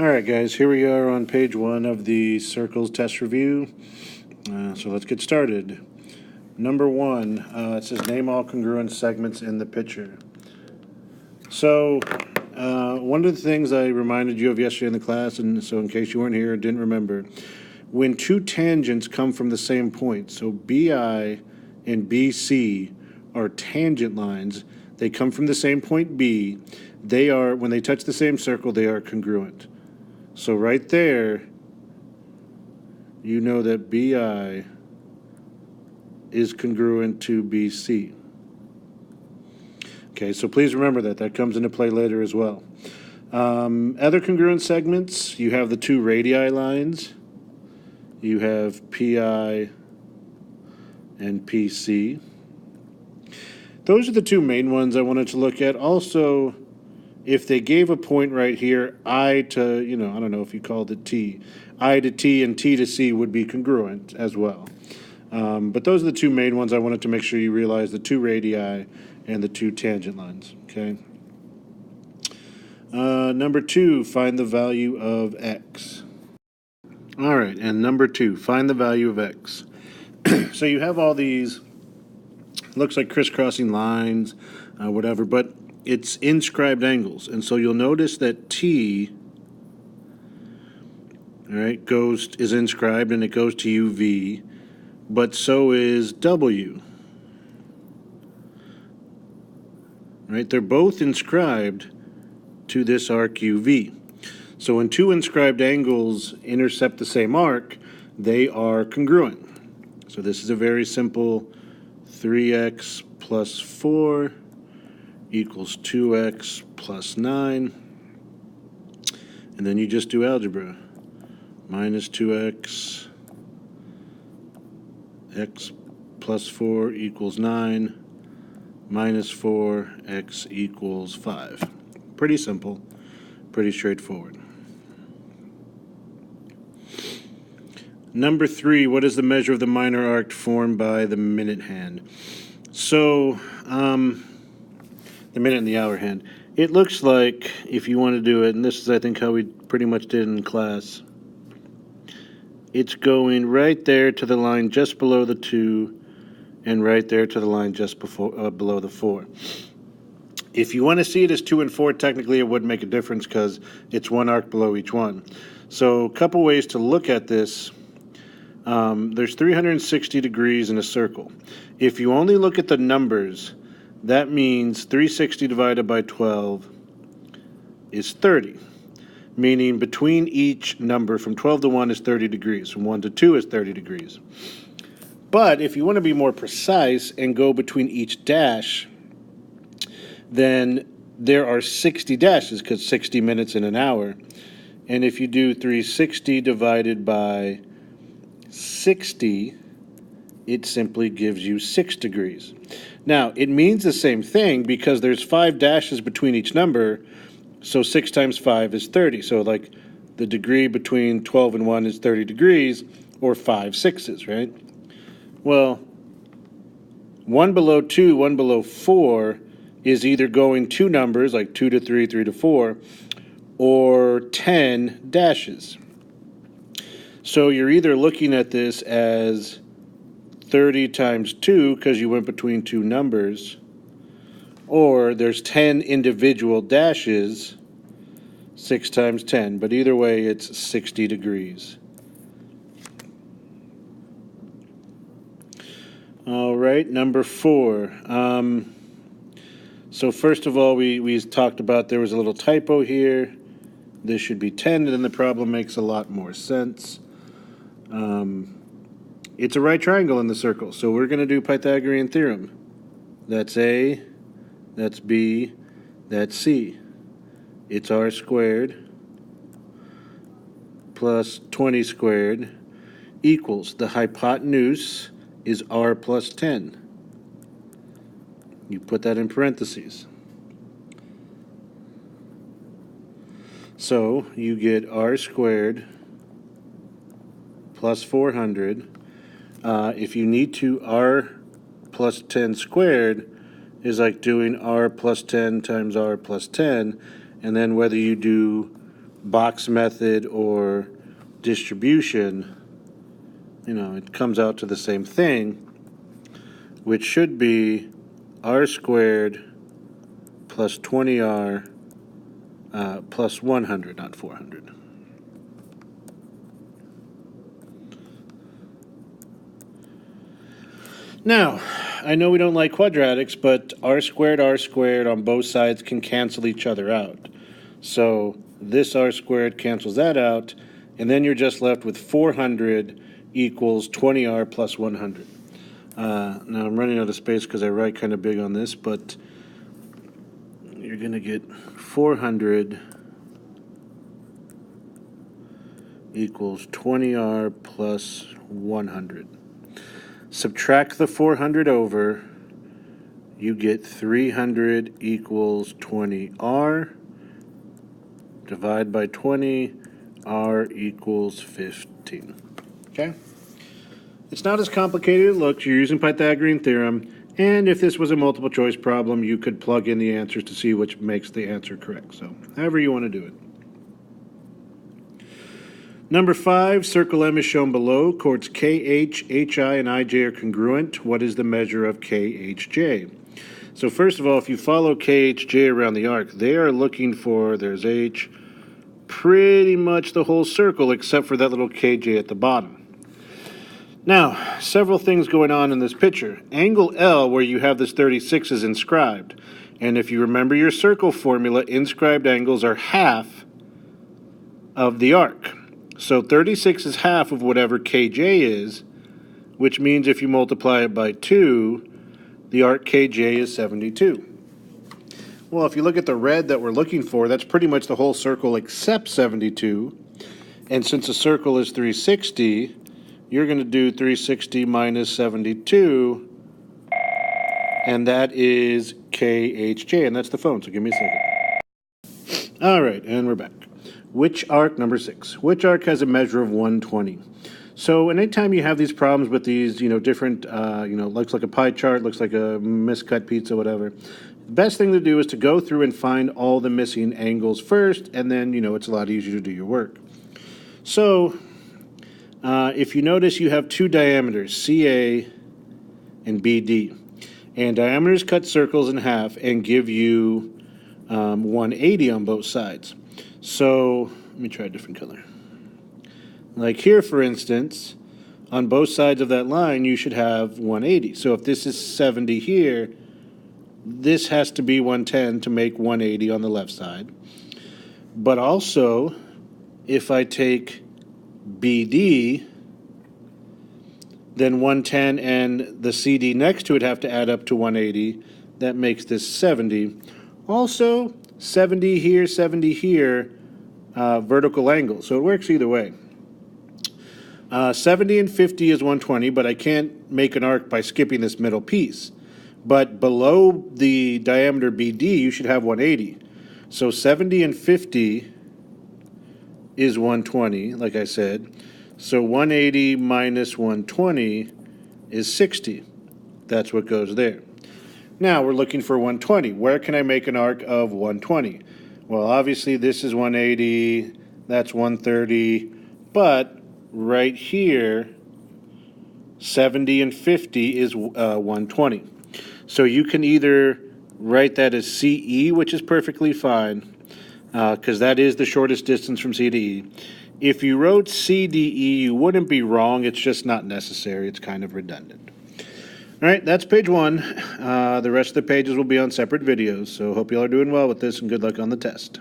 Alright guys, here we are on page 1 of the Circles test review. So let's get started. Number 1, it says name all congruent segments in the picture. So one of the things I reminded you of yesterday in the class, and so in case you weren't here and didn't remember, when two tangents come from the same point, so BI and BC are tangent lines, they come from the same point B, they are, when they touch the same circle, they are congruent. So right there, you know that BI is congruent to BC. Okay, so please remember that. That comes into play later as well. Other congruent segments, you have the two radii lines. You have PI and PC. Those are the two main ones I wanted to look at. Also, if they gave a point right here, I to, I don't know if you called it T. I to T and T to C would be congruent as well. But those are the two main ones I wanted to make sure you realize, the two radii and the two tangent lines, okay? Number 2, find the value of x. All right, and number 2, find the value of x. So you have all these, looks like crisscrossing lines, whatever, but it's inscribed angles. And so you'll notice that T, all right, is inscribed and it goes to UV, but so is W. Right? They're both inscribed to this arc UV. So when two inscribed angles intercept the same arc, they are congruent. So this is a very simple 3x plus 4 equals 2x plus 9. And then you just do algebra. Minus 2x, x plus 4 equals 9, minus 4, x equals 5. Pretty simple, pretty straightforward. Number 3, what is the measure of the minor arc formed by the minute hand? So, the minute and the hour hand. It looks like, if you want to do it, and this is I think how we pretty much did in class, it's going right there to the line just below the 2 and right there to the line just below the 4. If you want to see it as 2 and 4, technically it wouldn't make a difference because it's one arc below each one. So a couple ways to look at this. There's 360 degrees in a circle. If you only look at the numbers, that means 360 divided by 12 is 30. Meaning between each number from 12 to 1 is 30 degrees. From 1 to 2 is 30 degrees. But if you want to be more precise and go between each dash, then there are 60 dashes because 60 minutes in an hour. And if you do 360 divided by 60, it simply gives you 6 degrees. Now, it means the same thing because there's 5 dashes between each number, so 6 times 5 is 30. So like the degree between 12 and 1 is 30 degrees, or 5 sixes, right? Well, 1 below 2, 1 below 4 is either going two numbers, like 2 to 3, 3 to 4, or 10 dashes. So you're either looking at this as 30 times 2 because you went between two numbers, or there's 10 individual dashes, 6 times 10. But either way, it's 60 degrees. All right, number 4. So first of all, we talked about there was a little typo here. This should be 10, and then the problem makes a lot more sense. It's a right triangle in the circle, so we're going to do Pythagorean theorem. That's A, that's B, that's C. It's r squared plus 20 squared equals, the hypotenuse is r plus 10. You put that in parentheses. So you get r squared plus 400. If you need to, r plus 10 squared is like doing r plus 10 times r plus 10, and then whether you do box method or distribution, it comes out to the same thing, which should be r squared plus 20r plus 100, not 400. Now, I know we don't like quadratics, but r squared on both sides can cancel each other out. So this r squared cancels that out, and then you're just left with 400 equals 20r plus 100. Now I'm running out of space because I write kind of big on this, but you're going to get 400 equals 20r plus 100. Subtract the 400 over, you get 300 equals 20r. Divide by 20, r equals 15. Okay? It's not as complicated as it looks. You're using Pythagorean theorem, and if this was a multiple choice problem, you could plug in the answers to see which makes the answer correct. So, however you want to do it. Number 5, circle M is shown below. Chords KH, HI, and IJ are congruent. What is the measure of KHJ? So first of all, if you follow KHJ around the arc, they are looking for, there's H, pretty much the whole circle except for that little KJ at the bottom. Now, several things going on in this picture. Angle L, where you have this 36, is inscribed. And if you remember your circle formula, inscribed angles are half of the arc. So 36 is half of whatever KJ is, which means if you multiply it by 2, the arc KJ is 72. Well, if you look at the red that we're looking for, that's pretty much the whole circle except 72. And since a circle is 360, you're going to do 360 minus 72, and that is KHJ, and that's the phone, so give me a second. All right, and we're back. Which arc, number 6, which arc has a measure of 120? So anytime you have these problems with these, different, looks like a pie chart, looks like a miscut pizza, whatever, the best thing to do is to go through and find all the missing angles first, and then, it's a lot easier to do your work. So if you notice, you have two diameters, CA and BD. And diameters cut circles in half and give you 180 on both sides. So let me try a different color. Like here, for instance, on both sides of that line, you should have 180. So if this is 70 here, this has to be 110 to make 180 on the left side. But also, if I take BD, then 110 and the CD next to it have to add up to 180. That makes this 70. Also, 70 here, vertical angle. So it works either way. 70 and 50 is 120, but I can't make an arc by skipping this middle piece. But below the diameter BD, you should have 180. So 70 and 50 is 120, like I said. So 180 minus 120 is 60. That's what goes there. Now we're looking for 120. Where can I make an arc of 120? Well, obviously this is 180, that's 130, but right here, 70 and 50 is 120. So you can either write that as CE, which is perfectly fine, because that is the shortest distance from C to E. If you wrote CDE, you wouldn't be wrong. It's just not necessary. It's kind of redundant. All right, that's page 1. The rest of the pages will be on separate videos, so hope you all are doing well with this, and good luck on the test.